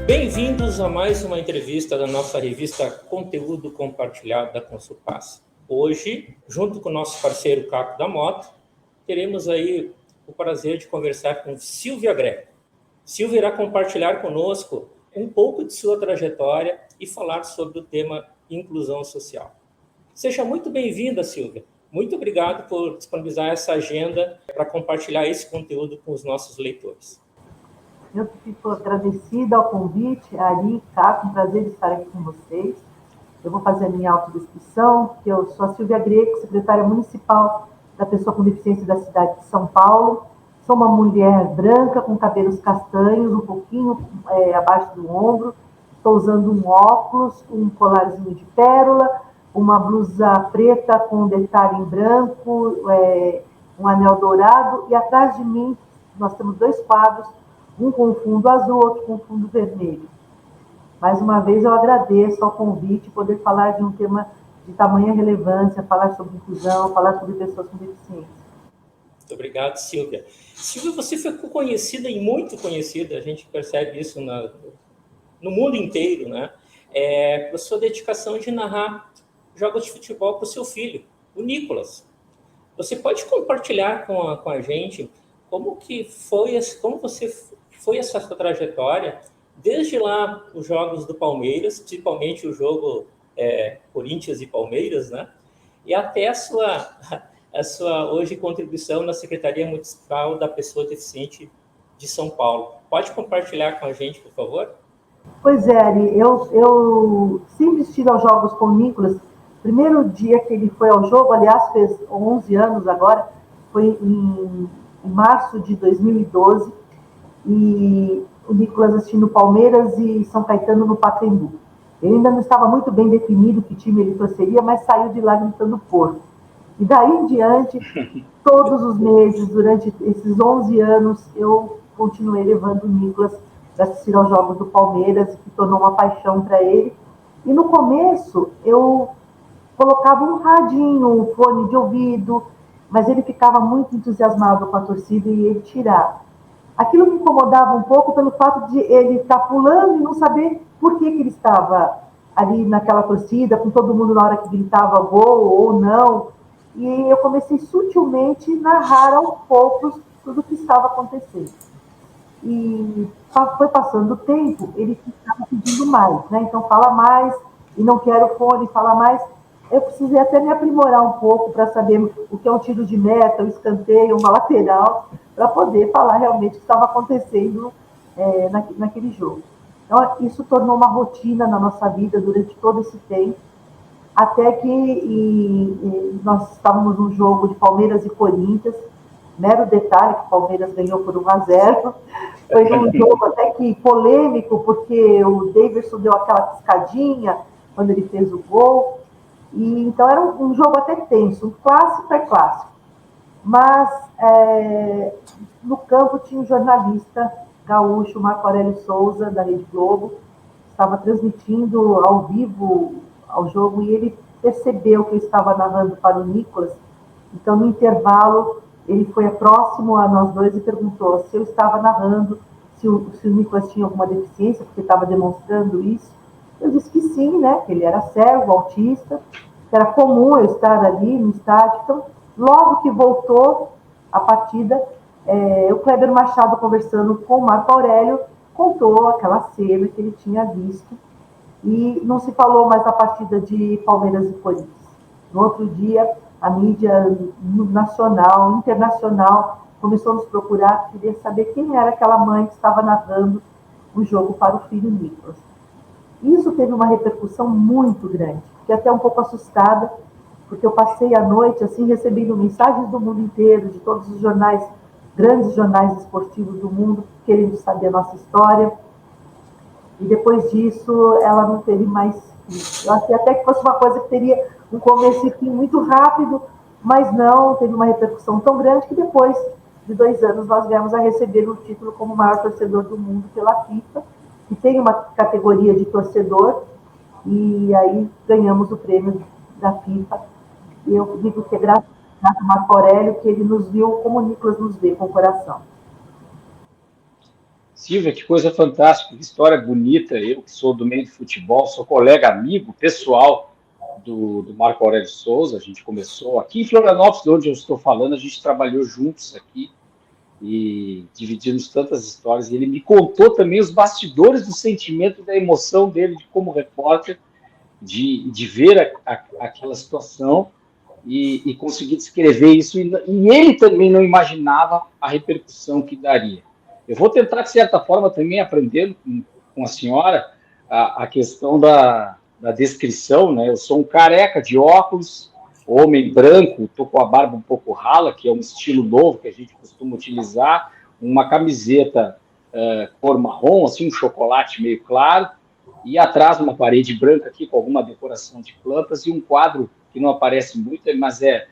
Bem-vindos a mais uma entrevista da nossa revista Conteúdo Compartilhado da Consulpass. Hoje, junto com o nosso parceiro Caco da Mota, teremos aí o prazer de conversar com Silvia Greco. Silvia irá compartilhar conosco um pouco de sua trajetória e falar sobre o tema inclusão social. Seja muito bem-vinda, Silvia. Muito obrigado por disponibilizar essa agenda para compartilhar esse conteúdo com os nossos leitores. Eu fico agradecida ao convite, Ari, Caco, um prazer estar aqui com vocês. Eu vou fazer a minha autodescrição, que eu sou a Silvia Greco, secretária municipal da pessoa com deficiência da cidade de São Paulo. Sou uma mulher branca, com cabelos castanhos, um pouquinho abaixo do ombro. Estou usando um óculos, um colarzinho de pérola, uma blusa preta com um detalhe em branco, um anel dourado. E atrás de mim, nós temos 2 quadros, um com fundo azul, outro com fundo vermelho. Mais uma vez, eu agradeço ao convite poder falar de um tema de tamanha relevância, falar sobre inclusão, falar sobre pessoas com deficiência. Muito obrigado, Silvia. Silvia, você ficou conhecida e muito conhecida, a gente percebe isso no mundo inteiro, né? Por sua dedicação de narrar jogos de futebol para o seu filho, o Nicolas. Você pode compartilhar com a gente como foi essa sua trajetória, desde lá os jogos do Palmeiras, principalmente o jogo Corinthians e Palmeiras, né? E até a sua hoje contribuição na Secretaria Municipal da Pessoa Deficiente de São Paulo. Pode compartilhar com a gente, por favor? Pois é, Ari, eu sempre estive aos jogos com o Nicolas. Primeiro dia que ele foi ao jogo, aliás, fez 11 anos agora, foi em março de 2012, e o Nicolas assistindo Palmeiras e São Caetano no Pacaembu. Ele ainda não estava muito bem definido que time ele torceria, mas saiu de lá gritando porco. E daí em diante, todos os meses, durante esses 11 anos, eu continuei levando o Nicolas para assistir aos jogos do Palmeiras, que tornou uma paixão para ele. E no começo, eu colocava um radinho, um fone de ouvido, mas ele ficava muito entusiasmado com a torcida e ele tirava. Aquilo me incomodava um pouco pelo fato de ele estar pulando e não saber por que ele estava ali naquela torcida, com todo mundo na hora que gritava gol ou não. E eu comecei sutilmente a narrar aos poucos tudo o que estava acontecendo. E foi passando o tempo, ele estava pedindo mais, né? Então fala mais, e não quero fone, fala mais. Eu precisei até me aprimorar um pouco para saber o que é um tiro de meta, um escanteio, uma lateral, para poder falar realmente o que estava acontecendo naquele jogo. Então, isso tornou uma rotina na nossa vida durante todo esse tempo, até que nós estávamos num jogo de Palmeiras e Corinthians, mero detalhe que o Palmeiras ganhou por 1-0, foi num jogo até que polêmico, porque o Davidson deu aquela piscadinha quando ele fez o gol, e então era um jogo até tenso, um clássico é clássico. Mas no campo tinha um jornalista gaúcho, Marco Aurélio Souza, da Rede Globo, estava transmitindo ao vivo ao jogo e ele percebeu que eu estava narrando para o Nicolas. Então, no intervalo, ele foi próximo a nós dois e perguntou se eu estava narrando, se o Nicolas tinha alguma deficiência, porque estava demonstrando isso. Eu disse que sim, né, que ele era cego, autista, que era comum eu estar ali no estádio. Então, logo que voltou a partida, o Kleber Machado, conversando com o Marco Aurélio, contou aquela cena que ele tinha visto e não se falou mais da partida de Palmeiras e Corinthians. No outro dia, a mídia nacional, internacional, começou a nos procurar, queria saber quem era aquela mãe que estava narrando o jogo para o filho Nicolas. Isso teve uma repercussão muito grande, fiquei até um pouco assustada, porque eu passei a noite assim recebendo mensagens do mundo inteiro, de todos os jornais, grandes jornais esportivos do mundo, querendo saber a nossa história. E depois disso, ela não teve mais isso. Eu achei até que fosse uma coisa que teria um começo e fim muito rápido, mas não, teve uma repercussão tão grande que depois de 2 anos nós viemos a receber o título como o maior torcedor do mundo pela FIFA, que tem uma categoria de torcedor, e aí ganhamos o prêmio da FIFA. E eu digo que é graças ao Marco Aurélio que ele nos viu como o Nicolas nos vê, com o coração. Silvia, que coisa fantástica, que história bonita. Eu que sou do meio de futebol, sou colega, amigo, pessoal do Marco Aurélio Souza. A gente começou aqui em Florianópolis, de onde eu estou falando, a gente trabalhou juntos aqui e dividimos tantas histórias. E ele me contou também os bastidores do sentimento, da emoção dele de como repórter, de ver aquela situação e conseguir descrever isso. E ele também não imaginava a repercussão que daria. Eu vou tentar, de certa forma, também aprendendo com a senhora a questão da descrição, né? Eu sou um careca de óculos, homem branco, estou com a barba um pouco rala, que é um estilo novo que a gente costuma utilizar, uma camiseta cor marrom, assim, um chocolate meio claro, e atrás uma parede branca aqui com alguma decoração de plantas e um quadro que não aparece muito, mas é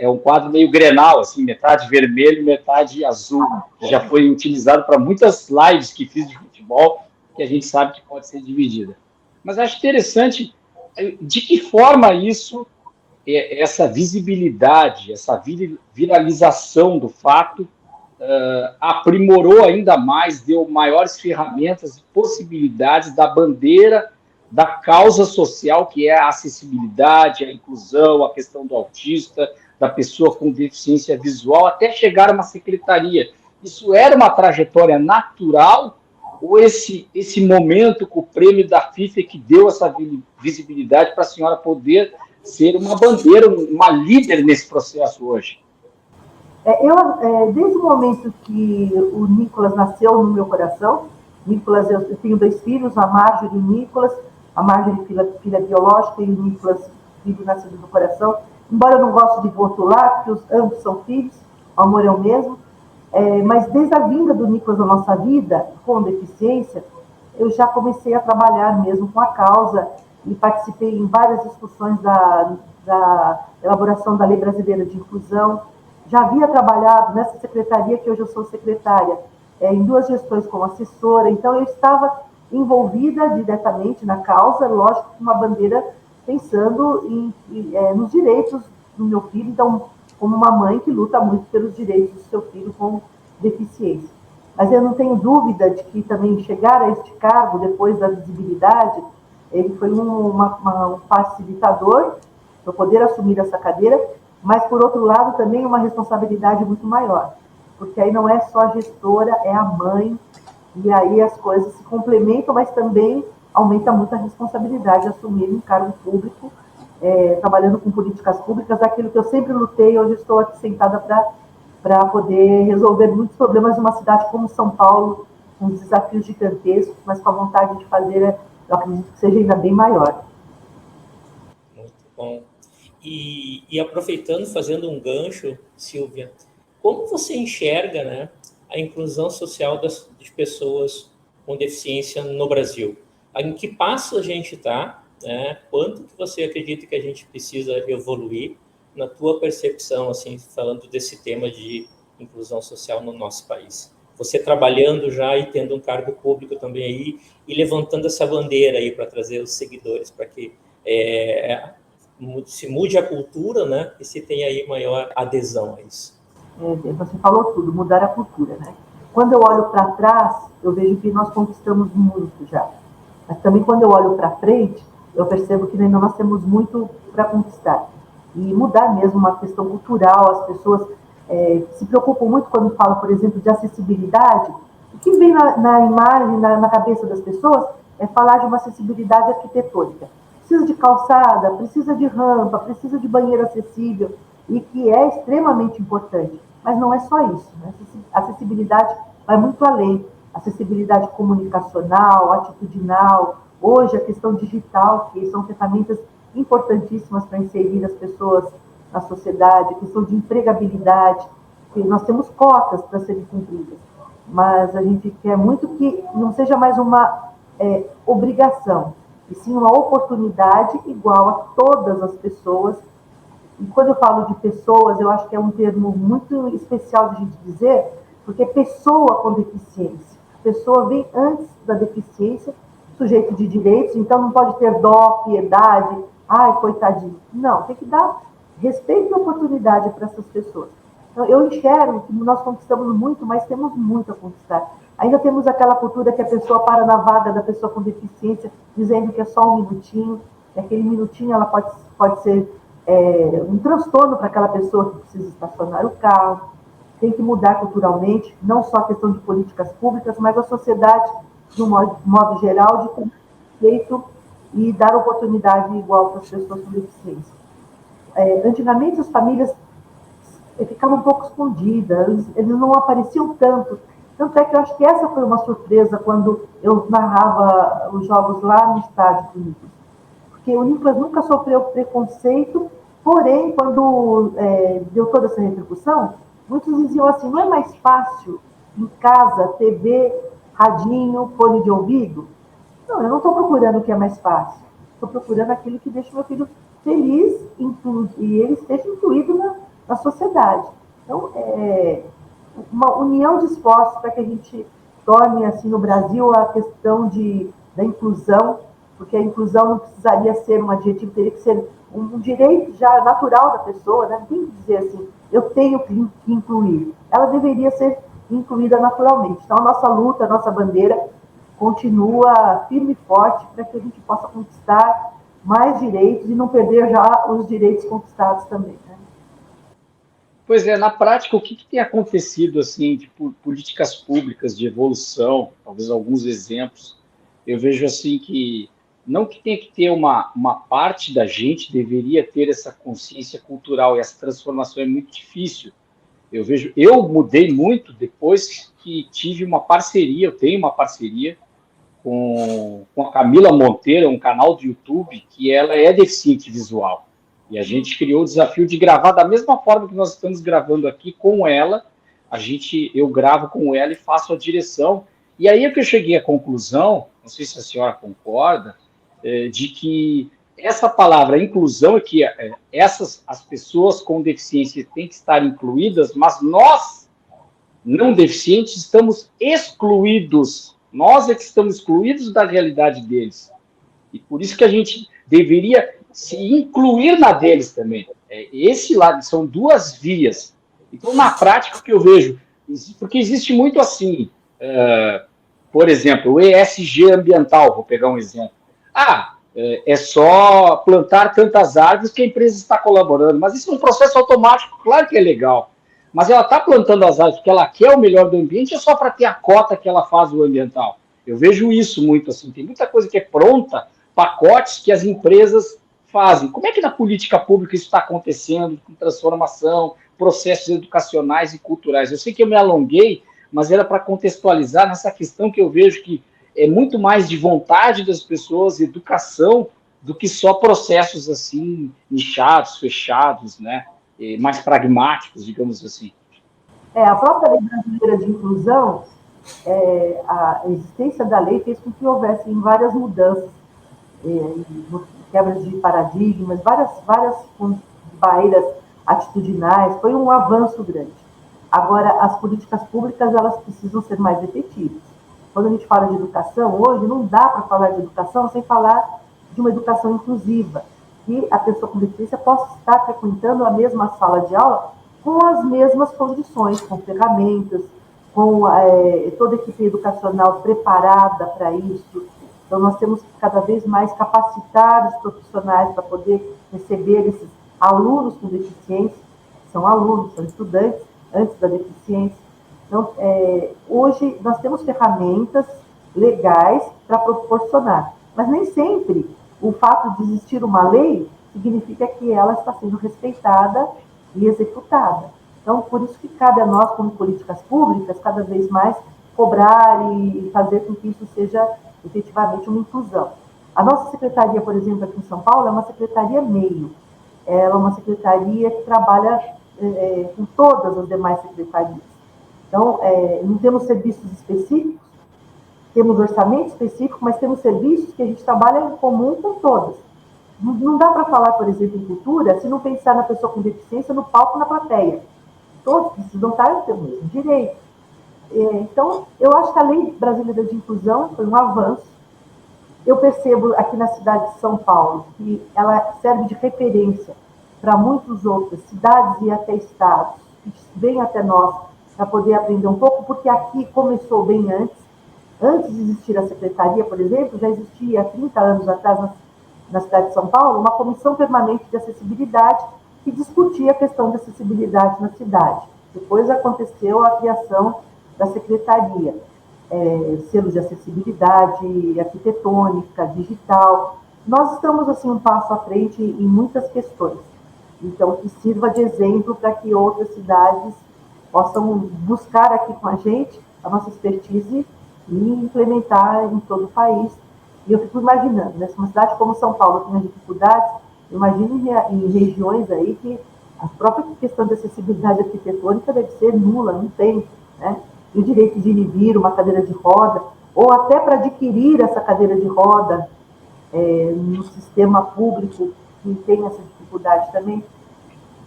um quadro meio Grenal, assim, metade vermelho, metade azul, que já foi utilizado para muitas lives que fiz de futebol, que a gente sabe que pode ser dividida. Mas acho interessante de que forma isso, essa visibilidade, essa viralização do fato, aprimorou ainda mais, deu maiores ferramentas e possibilidades da bandeira da causa social, que é a acessibilidade, a inclusão, a questão do autista, da pessoa com deficiência visual, até chegar a uma secretaria. Isso era uma trajetória natural ou esse momento com o prêmio da FIFA que deu essa visibilidade para a senhora poder ser uma bandeira, uma líder nesse processo hoje? Desde o momento que o Nicolas nasceu no meu coração, Nicolas, eu tenho 2 filhos, a Marjorie e o Nicolas, a Marjorie filha biológica e o Nicolas, filho nascido do coração. Embora eu não goste de rotular, porque ambos são filhos, o amor é o mesmo, mas desde a vinda do Nicolas na nossa vida, com deficiência, eu já comecei a trabalhar mesmo com a causa e participei em várias discussões da elaboração da Lei Brasileira de Inclusão. Já havia trabalhado nessa secretaria, que hoje eu sou secretária, em 2 gestões como assessora, então eu estava envolvida diretamente na causa, lógico, com uma bandeira pensando nos direitos do meu filho, então, como uma mãe que luta muito pelos direitos do seu filho com deficiência. Mas eu não tenho dúvida de que também chegar a este cargo, depois da visibilidade, ele foi um facilitador para poder assumir essa cadeira, mas, por outro lado, também uma responsabilidade muito maior, porque aí não é só a gestora, é a mãe, e aí as coisas se complementam, mas também aumenta muito a responsabilidade de assumir um cargo público, trabalhando com políticas públicas, aquilo que eu sempre lutei, hoje estou aqui sentada para poder resolver muitos problemas de uma cidade como São Paulo, com desafios gigantescos, mas com a vontade de fazer, eu acredito que seja ainda bem maior. Muito bom. E aproveitando, fazendo um gancho, Silvia, como você enxerga, né, a inclusão social de pessoas com deficiência no Brasil? Em que passo a gente está, né? Quanto que você acredita que a gente precisa evoluir na tua percepção, assim, falando desse tema de inclusão social no nosso país? Você trabalhando já e tendo um cargo público também aí e levantando essa bandeira aí para trazer os seguidores, para que se mude a cultura, né, e se tenha aí maior adesão a isso. Você falou tudo, mudar a cultura, né? Quando eu olho para trás, eu vejo que nós conquistamos muito já. Mas também quando eu olho para frente, eu percebo que ainda nós temos muito para conquistar. E mudar mesmo uma questão cultural, as pessoas se preocupam muito quando falam, por exemplo, de acessibilidade. O que vem na imagem, na cabeça das pessoas, é falar de uma acessibilidade arquitetônica. Precisa de calçada, precisa de rampa, precisa de banheiro acessível, e que é extremamente importante. Mas não é só isso, né? A acessibilidade vai muito além. Acessibilidade comunicacional, atitudinal, hoje a questão digital, que são ferramentas importantíssimas para inserir as pessoas na sociedade, a questão de empregabilidade, que nós temos cotas para serem cumpridas, mas a gente quer muito que não seja mais uma obrigação, e sim uma oportunidade igual a todas as pessoas. E quando eu falo de pessoas, eu acho que é um termo muito especial de a gente dizer, porque pessoa com deficiência. A pessoa vem antes da deficiência, sujeito de direitos, então não pode ter dó, piedade, ai, coitadinho. Não, tem que dar respeito e oportunidade para essas pessoas. Então, eu enxergo que nós conquistamos muito, mas temos muito a conquistar. Ainda temos aquela cultura que a pessoa para na vaga da pessoa com deficiência, dizendo que é só um minutinho, que aquele minutinho ela pode ser um transtorno para aquela pessoa que precisa estacionar o carro. Tem que mudar culturalmente, não só a questão de políticas públicas, mas a sociedade, de um modo geral, de ter respeito e dar oportunidade igual para as pessoas com deficiência. Antigamente, as famílias ficavam um pouco escondidas, eles não apareciam tanto. Tanto é que eu acho que essa foi uma surpresa quando eu narrava os jogos lá no estádio do Nicolas. Porque o Nicolas nunca sofreu preconceito, porém, quando deu toda essa repercussão, muitos diziam assim, não é mais fácil em casa, TV, radinho, fone de ouvido? Não, eu não estou procurando o que é mais fácil. Estou procurando aquilo que deixa o meu filho feliz e ele esteja incluído na sociedade. Então, uma união de esforços para que a gente torne, assim, no Brasil, a questão da inclusão, porque a inclusão não precisaria ser um adjetivo, teria que ser um direito já natural da pessoa, né? Não tem que dizer assim, eu tenho que incluir. Ela deveria ser incluída naturalmente. Então, a nossa luta, a nossa bandeira continua firme e forte para que a gente possa conquistar mais direitos e não perder já os direitos conquistados também, né? Pois é, na prática, o que tem acontecido assim de políticas públicas de evolução, talvez alguns exemplos, eu vejo assim que não que tenha que ter uma parte da gente deveria ter essa consciência cultural, e essa transformação é muito difícil. Eu mudei muito depois que tive uma parceria, eu tenho uma parceria com a Camila Monteiro, um canal do YouTube, que ela é deficiente visual. E a gente criou o desafio de gravar da mesma forma que nós estamos gravando aqui com ela. Eu gravo com ela e faço a direção. E aí é que eu cheguei à conclusão, não sei se a senhora concorda, de que essa palavra inclusão é que as pessoas com deficiência têm que estar incluídas, mas nós, não deficientes, estamos excluídos. Nós é que estamos excluídos da realidade deles. E por isso que a gente deveria se incluir na deles também. Esse lado, são duas vias. Então, na prática, o que eu vejo, porque existe muito assim, por exemplo, o ESG ambiental, vou pegar um exemplo. É só plantar tantas árvores que a empresa está colaborando, mas isso é um processo automático, claro que é legal. Mas ela está plantando as árvores porque ela quer o melhor do ambiente ou só para ter a cota que ela faz do ambiental? Eu vejo isso muito assim, tem muita coisa que é pronta, pacotes que as empresas fazem. Como é que na política pública isso está acontecendo, com transformação, processos educacionais e culturais? Eu sei que eu me alonguei, mas era para contextualizar nessa questão que eu vejo que é muito mais de vontade das pessoas, educação, do que só processos assim, nichados, fechados, né? Mais pragmáticos, digamos assim. A própria lei brasileira de inclusão, a existência da lei fez com que houvesse várias mudanças, quebras de paradigmas, várias barreiras atitudinais, foi um avanço grande. Agora, as políticas públicas, elas precisam ser mais efetivas. Quando a gente fala de educação, hoje não dá para falar de educação sem falar de uma educação inclusiva, que a pessoa com deficiência possa estar frequentando a mesma sala de aula com as mesmas condições, com ferramentas, com toda a equipe educacional preparada para isso. Então, nós temos que cada vez mais capacitar os profissionais para poder receber esses alunos com deficiência, são alunos, são estudantes, antes da deficiência. Então, hoje, nós temos ferramentas legais para proporcionar, mas nem sempre o fato de existir uma lei significa que ela está sendo respeitada e executada. Então, por isso que cabe a nós, como políticas públicas, cada vez mais cobrar e fazer com que isso seja efetivamente uma inclusão. A nossa secretaria, por exemplo, aqui em São Paulo, é uma secretaria meio. Ela é uma secretaria que trabalha com todas as demais secretarias. Então, não temos serviços específicos, temos orçamento específico, mas temos serviços que a gente trabalha em comum com todas. Não dá para falar, por exemplo, em cultura, se não pensar na pessoa com deficiência no palco, na plateia. Todos precisam estar no mesmo direito. Então, eu acho que a Lei Brasileira de Inclusão foi um avanço. Eu percebo aqui na cidade de São Paulo que ela serve de referência para muitas outras cidades e até estados que vêm até nós para poder aprender um pouco, porque aqui começou bem antes. Antes de existir a secretaria, por exemplo, já existia há 30 anos atrás, na cidade de São Paulo, uma comissão permanente de acessibilidade que discutia a questão da acessibilidade na cidade. Depois aconteceu a criação da secretaria, selos de acessibilidade arquitetônica, digital. Nós estamos assim um passo à frente em muitas questões. Então, que sirva de exemplo para que outras cidades possam buscar aqui com a gente a nossa expertise e implementar em todo o país. E eu fico imaginando, né, se uma cidade como São Paulo tem dificuldades, imagine em regiões aí que a própria questão de acessibilidade arquitetônica deve ser nula, não tem, né? E o direito de ir e vir, uma cadeira de roda, ou até para adquirir essa cadeira de roda no sistema público, que tem essa dificuldade também.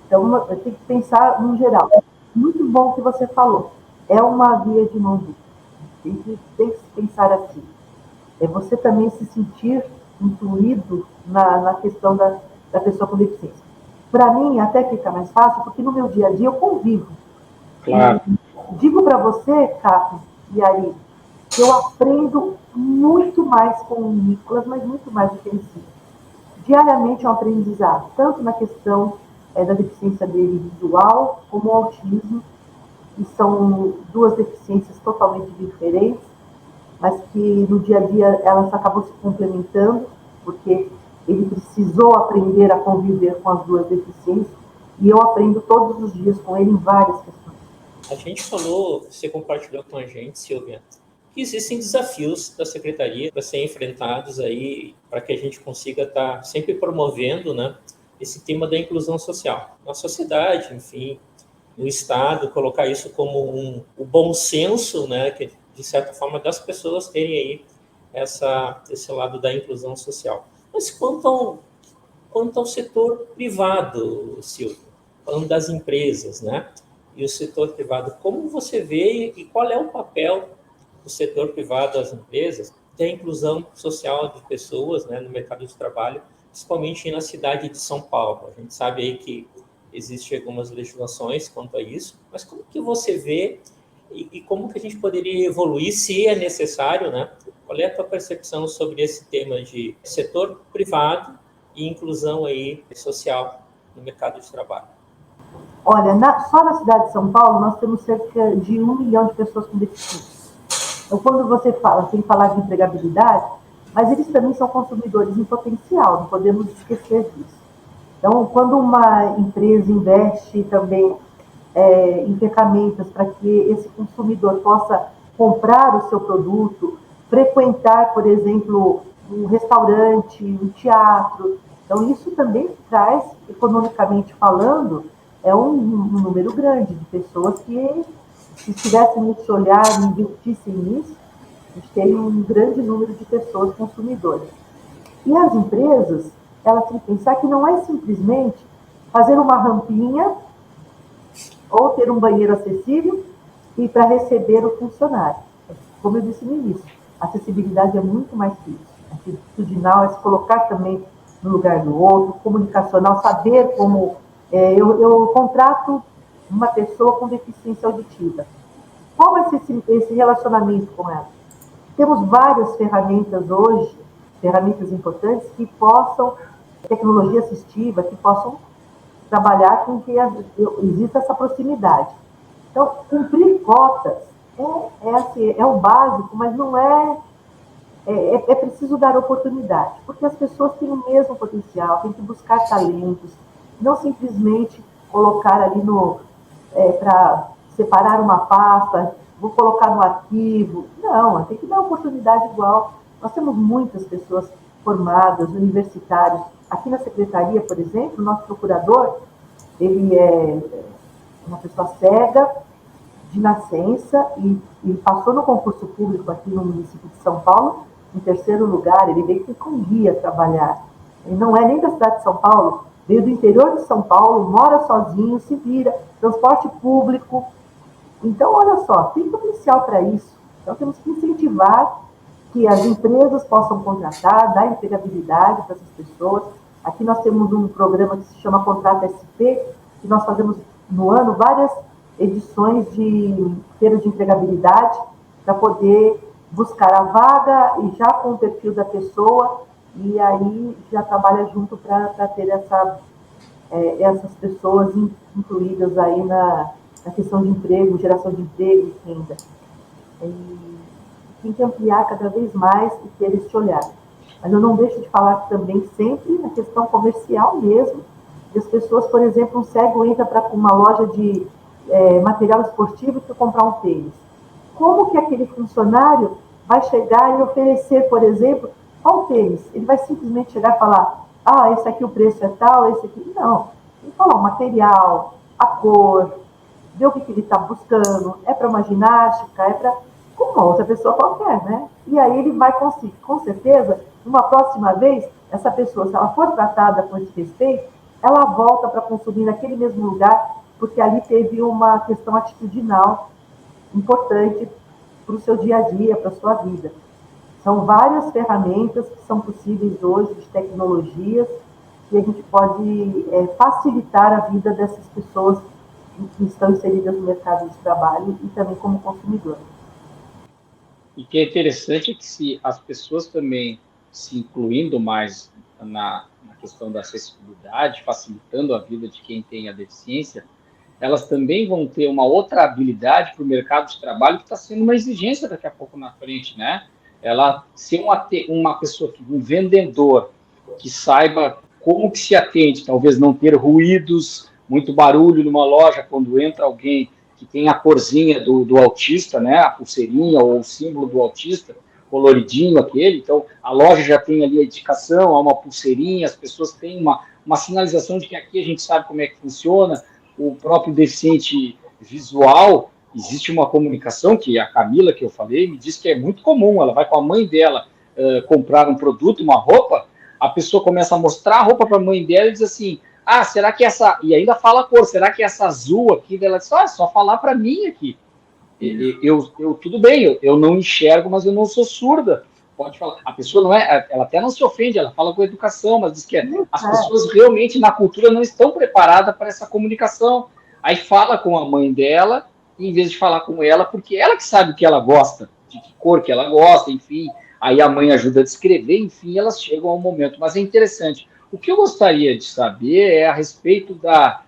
Então, tem que pensar no geral. Muito bom o que você falou. É uma via de mão dupla. Tem que pensar assim. É você também se sentir incluído na questão da pessoa com deficiência. Para mim, até fica mais fácil, porque no meu dia a dia eu convivo. Claro. Digo para você, Capo e Ari, que eu aprendo muito mais com o Nicolas, mas muito mais do que ele ensina. Diariamente é um aprendizado, tanto na questão da deficiência dele visual, como o autismo, que são duas deficiências totalmente diferentes, mas que no dia a dia elas acabam se complementando, porque ele precisou aprender a conviver com as duas deficiências, e eu aprendo todos os dias com ele em várias questões. A gente falou, você compartilhou com a gente, Silvia, que existem desafios da Secretaria para serem enfrentados aí, para que a gente consiga estar sempre promovendo, né, esse tema da inclusão social. Na sociedade, enfim, no Estado, colocar isso como o bom senso, né, que, de certa forma, das pessoas terem aí esse lado da inclusão social. Mas quanto ao setor privado, Silvia, falando das empresas, né, e o setor privado, como você vê e qual é o papel do setor privado das empresas da inclusão social de pessoas, né, no mercado de trabalho, principalmente na cidade de São Paulo? A gente sabe aí que existem algumas legislações quanto a isso, mas como que você vê e como que a gente poderia evoluir, se é necessário, né? Qual é a tua percepção sobre esse tema de setor privado e inclusão aí social no mercado de trabalho? Olha, só na cidade de São Paulo nós temos cerca de 1 milhão de pessoas com deficiência. Então, quando você fala, tem que falar de empregabilidade, mas eles também são consumidores em potencial, não podemos esquecer disso. Então, quando uma empresa investe também em ferramentas para que esse consumidor possa comprar o seu produto, frequentar, por exemplo, um restaurante, um teatro, então isso também traz, economicamente falando, um número grande de pessoas que, se tivéssemos esse olhar e investissem nisso, a gente tem um grande número de pessoas consumidoras. E as empresas, elas têm que pensar que não é simplesmente fazer uma rampinha ou ter um banheiro acessível e para receber o funcionário. Como eu disse no início, a acessibilidade é muito mais que isso. Atitudinal é se colocar também no lugar do outro, comunicacional, saber como... eu contrato uma pessoa com deficiência auditiva. Qual vai ser esse relacionamento com ela? Temos várias ferramentas hoje, ferramentas importantes que possam, tecnologia assistiva, que possam trabalhar com que exista essa proximidade. Então, cumprir cotas é o básico, mas não é preciso dar oportunidade, porque as pessoas têm o mesmo potencial, tem que buscar talentos, não simplesmente colocar ali para separar uma pasta, vou colocar no arquivo. Não, tem que dar oportunidade igual. Nós temos muitas pessoas formadas, universitários. Aqui na secretaria, por exemplo, o nosso procurador, ele é uma pessoa cega de nascença e passou no concurso público aqui no município de São Paulo, em 3º lugar. Ele veio com guia trabalhar. Ele não é nem da cidade de São Paulo, veio do interior de São Paulo, mora sozinho, se vira, transporte público. Então, olha só, tem potencial para isso. Então, temos que incentivar que as empresas possam contratar, dar empregabilidade para essas pessoas. Aqui nós temos um programa que se chama Contrato SP, que nós fazemos no ano várias edições de feira de empregabilidade para poder buscar a vaga e já com o perfil da pessoa, e aí já trabalha junto para ter essas pessoas incluídas aí na questão de emprego, geração de emprego e renda. E tem que ampliar cada vez mais e ter esse olhar. Mas eu não deixo de falar também sempre na questão comercial mesmo, que as pessoas, por exemplo, um cego entra para uma loja de material esportivo para comprar um tênis. Como que aquele funcionário vai chegar e oferecer, por exemplo, qual tênis? Ele vai simplesmente chegar e falar, esse aqui o preço é tal, esse aqui... Não. Ele fala o material, a cor, ver o que ele está buscando, é para uma ginástica, é para... como uma outra pessoa qualquer, né? E aí ele vai conseguir, com certeza, numa próxima vez, essa pessoa, se ela for tratada com esse respeito, ela volta para consumir naquele mesmo lugar, porque ali teve uma questão atitudinal importante para o seu dia a dia, para a sua vida. São várias ferramentas que são possíveis hoje, de tecnologias, que a gente pode facilitar a vida dessas pessoas que estão inseridas no mercado de trabalho e também como consumidor. E que é interessante é que se as pessoas também se incluindo mais na questão da acessibilidade, facilitando a vida de quem tem a deficiência, elas também vão ter uma outra habilidade para o mercado de trabalho que está sendo uma exigência daqui a pouco na frente, né? Ela ser uma pessoa, um vendedor que saiba como que se atende, talvez não ter ruídos, muito barulho numa loja quando entra alguém que tem a corzinha do autista, né? A pulseirinha ou o símbolo do autista, coloridinho aquele, então a loja já tem ali a indicação, há uma pulseirinha, as pessoas têm uma sinalização de que aqui a gente sabe como é que funciona. O próprio deficiente visual, existe uma comunicação que a Camila, que eu falei, me disse que é muito comum. Ela vai com a mãe dela comprar um produto, uma roupa, a pessoa começa a mostrar a roupa para a mãe dela e diz assim, será que essa... E ainda fala a cor, será que essa azul aqui? Ela diz, é só falar para mim aqui. Tudo bem, eu não enxergo, mas eu não sou surda. Pode falar. A pessoa não ela até não se ofende, ela fala com educação, mas diz que as pessoas realmente na cultura não estão preparadas para essa comunicação. Aí fala com a mãe dela, em vez de falar com ela, porque ela que sabe o que ela gosta, de que cor que ela gosta, enfim. Aí a mãe ajuda a descrever, enfim, elas chegam ao momento. Mas é interessante. O que eu gostaria de saber é a respeito da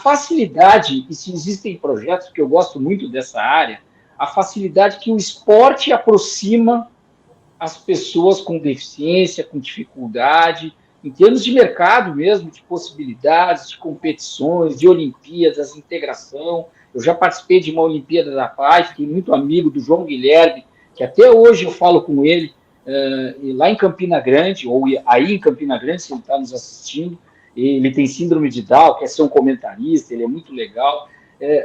facilidade, e se existem projetos, porque eu gosto muito dessa área, a facilidade que o esporte aproxima as pessoas com deficiência, com dificuldade, em termos de mercado mesmo, de possibilidades, de competições, de Olimpíadas, integração. Eu já participei de uma Olimpíada da Paz, fiquei muito amigo do João Guilherme, que até hoje eu falo com ele, lá em Campina Grande, ou aí em Campina Grande, se ele está nos assistindo. Ele tem síndrome de Down, quer ser um comentarista, ele é muito legal.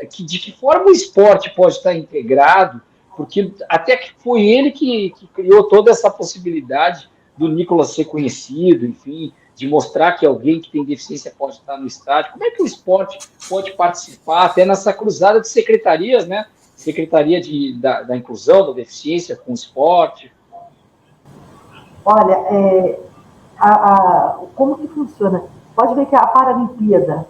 De que forma o esporte pode estar integrado, porque até que foi ele que criou toda essa possibilidade do Nicolas ser conhecido, enfim, de mostrar que alguém que tem deficiência pode estar no estádio. Como é que o esporte pode participar até nessa cruzada de secretarias, né? Secretaria da Inclusão, da Deficiência com o esporte? Olha, como que funciona? Pode ver que a Paralimpíada,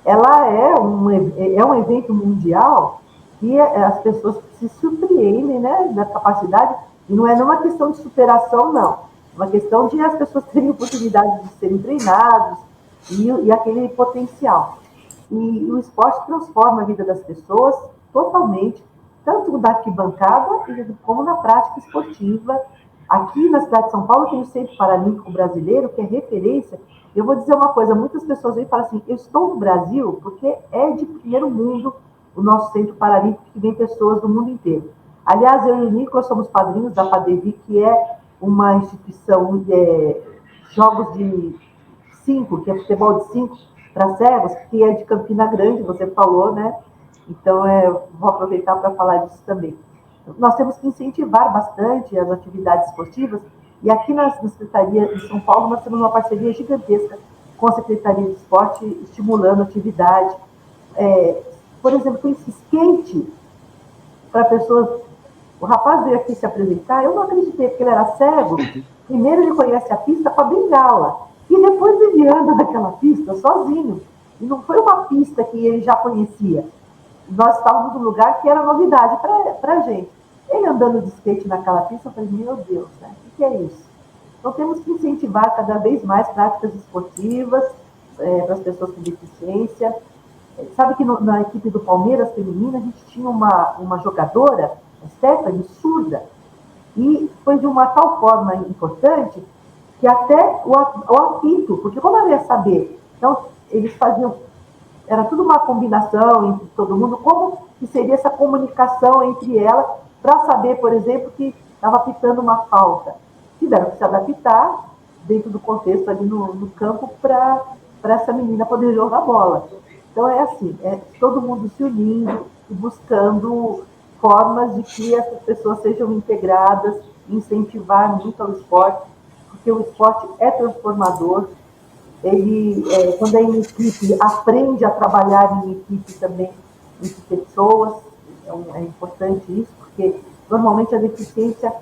ela é um evento mundial que as pessoas se surpreendem, né, da capacidade, e não é uma questão de superação, não. É uma questão de as pessoas terem oportunidade de serem treinados e aquele potencial. E o esporte transforma a vida das pessoas totalmente, tanto na arquibancada como na prática esportiva. Aqui na cidade de São Paulo tem o Centro Paralímpico Brasileiro, que é referência. Eu vou dizer uma coisa, muitas pessoas vêm e falam assim, eu estou no Brasil porque é de primeiro mundo o nosso Centro Paralímpico, que vem pessoas do mundo inteiro. Aliás, eu e o Nicolas somos padrinhos da FADEVI, que é uma instituição de jogos de 5, que é futebol de 5 para cegos, que é de Campina Grande, você falou, né? Então, vou aproveitar para falar disso também. Nós temos que incentivar bastante as atividades esportivas, e aqui na Secretaria de São Paulo nós temos uma parceria gigantesca com a Secretaria de Esporte, estimulando atividade. Por exemplo, tem esse skate para pessoas... O rapaz veio aqui se apresentar, eu não acreditei, porque ele era cego. Primeiro ele conhece a pista com a bengala, e depois ele anda naquela pista sozinho. E não foi uma pista que ele já conhecia. nós estávamos num lugar que era novidade para a gente. Ele andando de skate naquela pista, eu falei, meu Deus, né? O que é isso? Então temos que incentivar cada vez mais práticas esportivas para as pessoas com deficiência. Sabe que na equipe do Palmeiras feminina a gente tinha uma jogadora, a Stephanie, surda, e foi de uma tal forma importante que até o apito, porque como ela ia saber? Então, eles faziam, era tudo uma combinação entre todo mundo, como que seria essa comunicação entre elas para saber, por exemplo, que estava apitando uma falta. Tiveram que se adaptar dentro do contexto ali no campo para essa menina poder jogar bola. Então é assim, todo mundo se unindo e buscando formas de que essas pessoas sejam integradas, incentivar muito ao esporte, porque o esporte é transformador. Ele, quando é em equipe, aprende a trabalhar em equipe também entre pessoas. É importante isso, porque normalmente a deficiência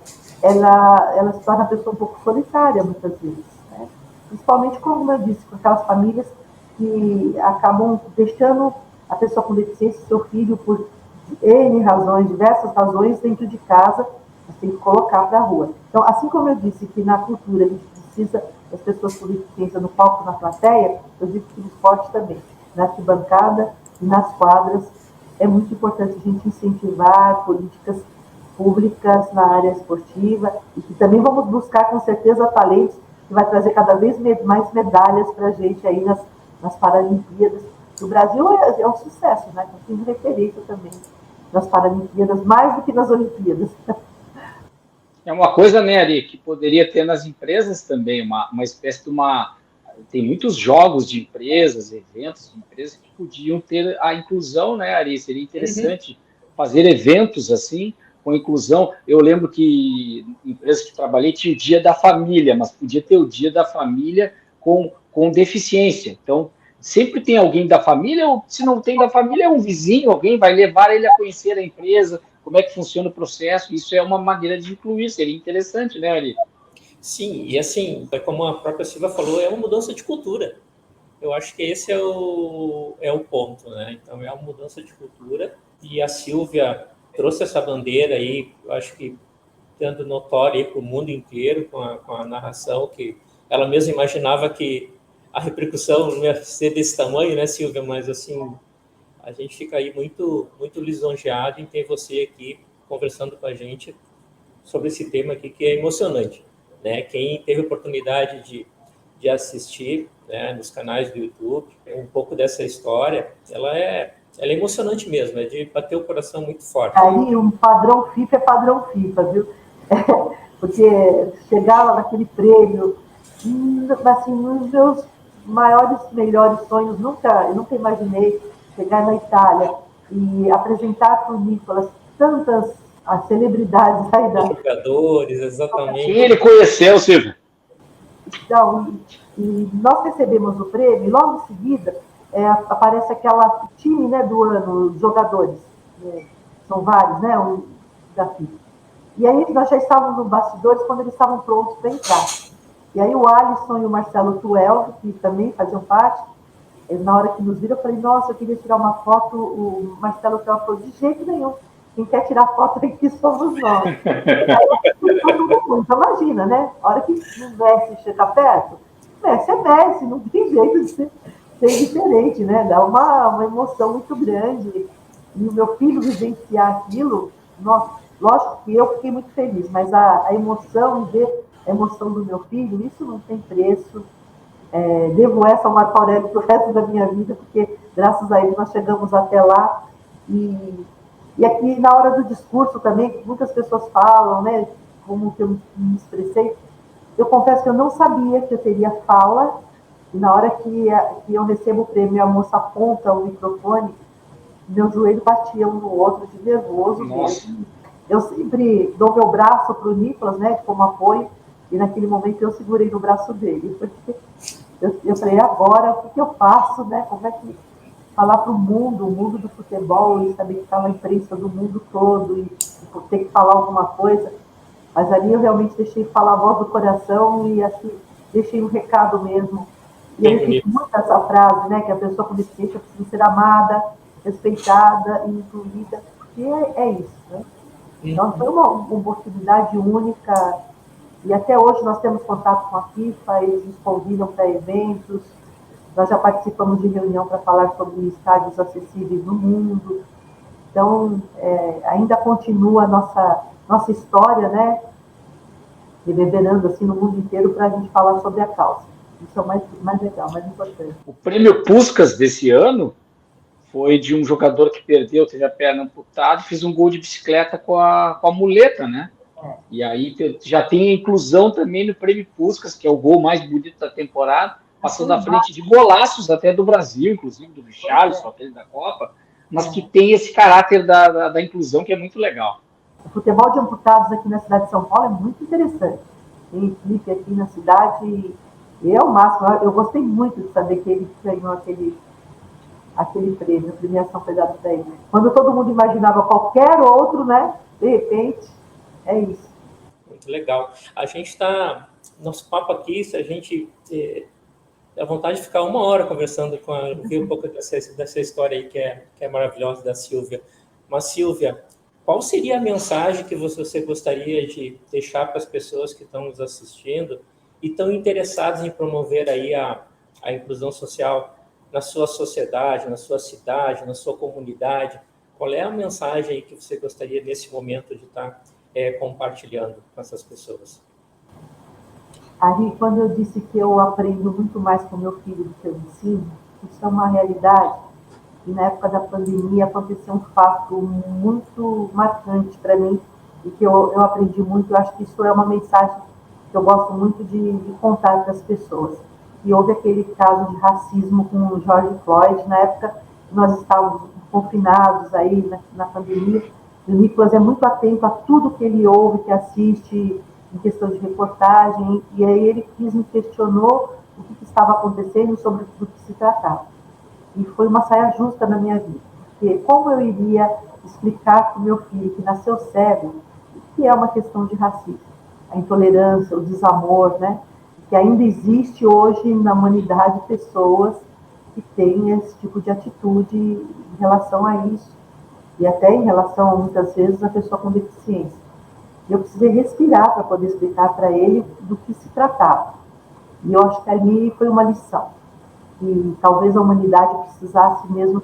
ela se torna a pessoa um pouco solitária muitas vezes, né? Principalmente, como eu disse, com aquelas famílias que acabam deixando a pessoa com deficiência, seu filho, por N razões, diversas razões, dentro de casa, você tem que colocar para a rua. Então, assim como eu disse que na cultura a gente precisa das pessoas com deficiência no palco, na plateia, eu digo que no esporte também, na arquibancada e nas quadras, é muito importante a gente incentivar políticas públicas na área esportiva e que também vamos buscar, com certeza, talentos que vai trazer cada vez mais medalhas para a gente aí nas Paralimpíadas. O Brasil é um sucesso, né? Tem referência também nas Paralimpíadas, mais do que nas Olimpíadas. É uma coisa, né, Ari, que poderia ter nas empresas também, uma espécie de uma... Tem muitos jogos de empresas, eventos de empresas que podiam ter a inclusão, né, Ari? Seria interessante fazer eventos assim, com inclusão. Eu lembro que em empresas que trabalhei tinha o dia da família, mas podia ter o dia da família com deficiência. Então, sempre tem alguém da família, ou se não tem da família, é um vizinho, alguém vai levar ele a conhecer a empresa, como é que funciona o processo. Isso é uma maneira de incluir, seria interessante, né, Ari? Sim, e assim, como a própria Silvia falou, é uma mudança de cultura. Eu acho que esse é o ponto, né? Então, é uma mudança de cultura, e a Silvia trouxe essa bandeira aí, eu acho que dando notória para o mundo inteiro, com a narração, que ela mesma imaginava que a repercussão não ia ser desse tamanho, né, Silvia? Mas, assim, a gente fica aí muito, muito lisonjeado em ter você aqui conversando com a gente sobre esse tema aqui, que é emocionante, né? Quem teve a oportunidade de assistir, né, nos canais do YouTube, um pouco dessa história, ela é emocionante mesmo, é de bater o coração muito forte. Aí, um padrão FIFA é padrão FIFA, viu? Porque chegar lá naquele prêmio, assim, nos meus maiores, melhores sonhos, eu nunca imaginei chegar na Itália e apresentar para o Nicolas tantas as celebridades aí da... Jogadores, exatamente. Quem ele conheceu, Silvio? Então, e nós recebemos o prêmio, e logo em seguida aparece aquela time, né, do ano, os jogadores, são vários, né, da FIFA. E aí nós já estávamos nos bastidores quando eles estavam prontos para entrar. E aí o Alisson e o Marcelo Tuel, que também faziam parte, na hora que nos viram, eu falei, nossa, eu queria tirar uma foto. O Marcelo Tuel falou, de jeito nenhum, quem quer tirar foto aqui somos nós. Então imagina, né? A hora que o Messi chega perto, Messi é Messi, não tem jeito de ser diferente, né? Dá uma emoção muito grande. E o meu filho vivenciar aquilo, nossa, lógico que eu fiquei muito feliz, mas a emoção, ver a emoção do meu filho, isso não tem preço. Devo essa ao Marco Aurélio pro resto da minha vida, porque graças a ele nós chegamos até lá. E aqui na hora do discurso também, muitas pessoas falam, né, como que eu me expressei. Eu confesso que eu não sabia que eu teria fala, e na hora que eu recebo o prêmio, a moça aponta o microfone, meu joelho batia um no outro de nervoso. Eu sempre dou meu braço para o Nicolas, né, como apoio, e naquele momento eu segurei no braço dele. Eu falei, agora, o que eu faço, né? Como é que falar para o mundo do futebol, e saber que está na imprensa do mundo todo, e ter que falar alguma coisa. Mas ali eu realmente deixei falar a voz do coração e assim, deixei um recado mesmo. E eu repito muito essa frase, né? Que a pessoa com deficiência precisa ser amada, respeitada e incluída, porque é isso, né? Então, foi uma oportunidade única, e até hoje nós temos contato com a FIFA, eles nos convidam para eventos, nós já participamos de reunião para falar sobre estádios acessíveis no mundo. Então, ainda continua a nossa história, né, reverberando assim no mundo inteiro para a gente falar sobre a causa. Isso é o mais legal, mais importante. O prêmio Puskás desse ano foi de um jogador que perdeu, teve a perna amputada e fez um gol de bicicleta com a muleta, né? E aí já tem a inclusão também no prêmio Puskás, que é o gol mais bonito da temporada, passando à frente de golaços até do Brasil, inclusive do Richarlison, aquele da Copa, mas que tem esse caráter da inclusão que é muito legal. O futebol de amputados aqui na cidade de São Paulo é muito interessante. Tem equipe aqui na cidade e é o máximo. Eu gostei muito de saber que ele ganhou aquele prêmio, a premiação foi dada para ele. Quando todo mundo imaginava qualquer outro, né? De repente, é isso. Muito legal. A gente está, nosso papo aqui, se a gente dá vontade de ficar 1 hora conversando ouvir um pouco dessa história aí que é maravilhosa da Sílvia. Mas, Sílvia, qual seria a mensagem que você gostaria de deixar para as pessoas que estão nos assistindo e estão interessadas em promover aí a inclusão social na sua sociedade, na sua cidade, na sua comunidade? Qual é a mensagem aí que você gostaria, nesse momento, de estar compartilhando com essas pessoas? Aí, quando eu disse que eu aprendo muito mais com meu filho do que eu ensino, isso é uma realidade. E na época da pandemia aconteceu um fato muito marcante para mim e que eu aprendi muito. Eu acho que isso é uma mensagem que eu gosto muito de contar para as pessoas. E houve aquele caso de racismo com o George Floyd, na época que nós estávamos confinados aí na pandemia. E o Nicolas é muito atento a tudo que ele ouve, que assiste, em questão de reportagem, e aí ele me questionou o que estava acontecendo, sobre do que se tratava. E foi uma saia justa na minha vida, porque como eu iria explicar para o meu filho que nasceu cego, que é uma questão de racismo, a intolerância, o desamor, né? Que ainda existe hoje na humanidade pessoas que têm esse tipo de atitude em relação a isso, e até em relação, muitas vezes, a pessoa com deficiência. Eu precisei respirar para poder explicar para ele do que se tratava. E eu acho que ali foi uma lição. E talvez a humanidade precisasse mesmo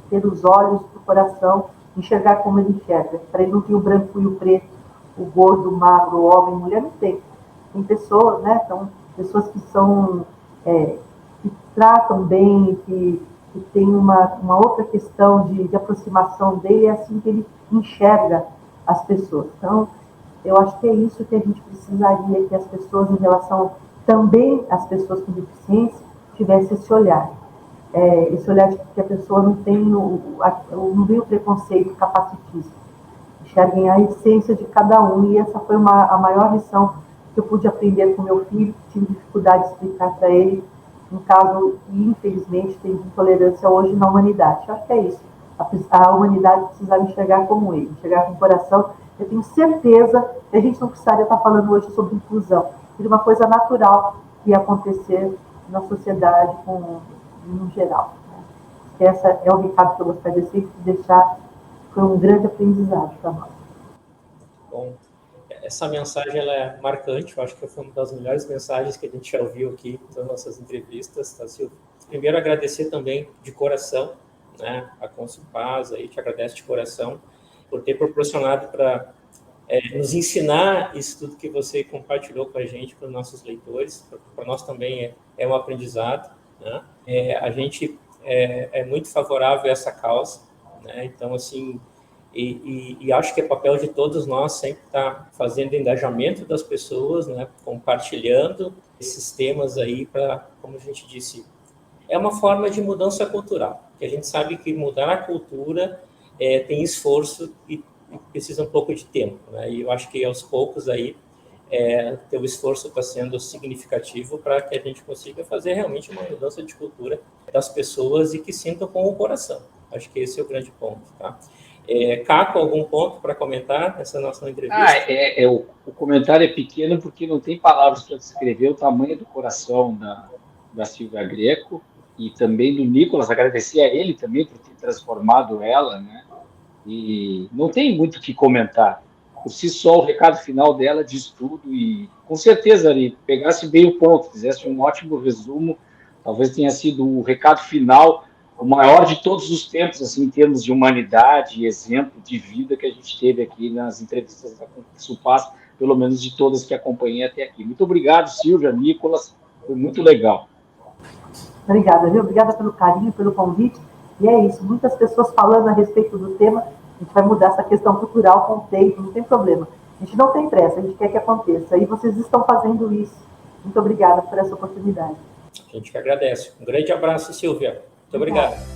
ter os olhos do coração, enxergar como ele enxerga. Para ele não ter o branco e o preto, o gordo, o magro, o homem, a mulher, não tem. Tem pessoas, né? Então, pessoas que são, que tratam bem, que tem uma outra questão de aproximação dele, é assim que ele enxerga as pessoas. Então, eu acho que é isso que a gente precisaria, que as pessoas, em relação também às pessoas com deficiência, tivesse esse olhar de que a pessoa não tem o preconceito capacitista, enxerguem a essência de cada um, e essa foi a maior lição que eu pude aprender com meu filho, que tive dificuldade de explicar para ele, um caso, e infelizmente tem intolerância hoje na humanidade. Eu acho que é isso, a humanidade precisava enxergar como ele, enxergar com o coração. Eu tenho certeza que a gente não precisaria estar falando hoje sobre inclusão, seria uma coisa natural que ia acontecer na sociedade no geral. Né? Esse é o recado que eu gostaria de deixar, foi um grande aprendizado para nós. Bom, essa mensagem ela é marcante, eu acho que foi uma das melhores mensagens que a gente já ouviu aqui nas nossas entrevistas, tá, Silvia? Primeiro, agradecer também de coração, né, a Consupaz, aí te agradece de coração por ter proporcionado para nos ensinar isso tudo que você compartilhou com a gente, para os nossos leitores. Para nós também é um aprendizado, né? A gente é muito favorável a essa causa, né? Então, assim, e acho que é papel de todos nós sempre estar fazendo engajamento das pessoas, né? Compartilhando esses temas aí para, como a gente disse, é uma forma de mudança cultural, que a gente sabe que mudar a cultura tem esforço e precisa um pouco de tempo, né? E eu acho que aos poucos aí teu esforço está sendo significativo para que a gente consiga fazer realmente uma mudança de cultura das pessoas e que sintam com o coração. Acho que esse é o grande ponto, tá? Caco, algum ponto para comentar nessa nossa entrevista? O comentário é pequeno porque não tem palavras para descrever o tamanho do coração da Sílvia Greco. e também do Nicolas, agradecer a ele também por ter transformado ela, né? E não tem muito o que comentar. Por si só, o recado final dela diz tudo e, com certeza, Ari, pegasse bem o ponto, fizesse um ótimo resumo, talvez tenha sido o recado final, o maior de todos os tempos, assim, em termos de humanidade e exemplo de vida que a gente teve aqui nas entrevistas da Consulpass, pelo menos de todas que acompanhei até aqui. Muito obrigado, Silvia, Nicolas, foi muito legal. Obrigada, viu? Obrigada pelo carinho, pelo convite. E é isso, muitas pessoas falando a respeito do tema, a gente vai mudar essa questão cultural com o tempo, não tem problema. A gente não tem pressa, a gente quer que aconteça. E vocês estão fazendo isso. Muito obrigada por essa oportunidade. A gente que agradece. Um grande abraço, Silvia. Muito obrigado.